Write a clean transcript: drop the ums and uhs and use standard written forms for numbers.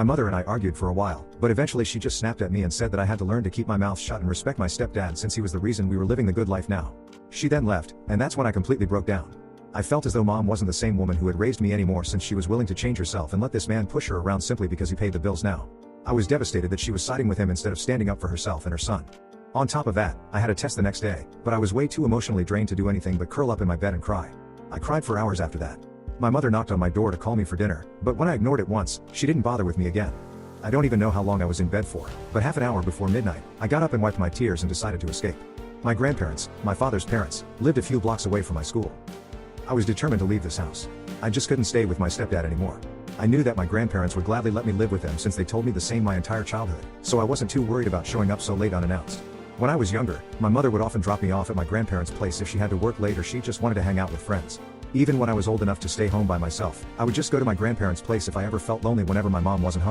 My mother and I argued for a while, but eventually she just snapped at me and said that I had to learn to keep my mouth shut and respect my stepdad since he was the reason we were living the good life now. She then left, and that's when I completely broke down. I felt as though mom wasn't the same woman who had raised me anymore since she was willing to change herself and let this man push her around simply because he paid the bills now. I was devastated that she was siding with him instead of standing up for herself and her son. On top of that, I had a test the next day, but I was way too emotionally drained to do anything but curl up in my bed and cry. I cried for hours after that. My mother knocked on my door to call me for dinner, but when I ignored it once, she didn't bother with me again. I don't even know how long I was in bed for, but half an hour before midnight, I got up and wiped my tears and decided to escape. My grandparents, my father's parents, lived a few blocks away from my school. I was determined to leave this house. I just couldn't stay with my stepdad anymore. I knew that my grandparents would gladly let me live with them since they told me the same my entire childhood, so I wasn't too worried about showing up so late unannounced. When I was younger, my mother would often drop me off at my grandparents' place if she had to work late or she just wanted to hang out with friends. Even when I was old enough to stay home by myself, I would just go to my grandparents' place if I ever felt lonely whenever my mom wasn't home.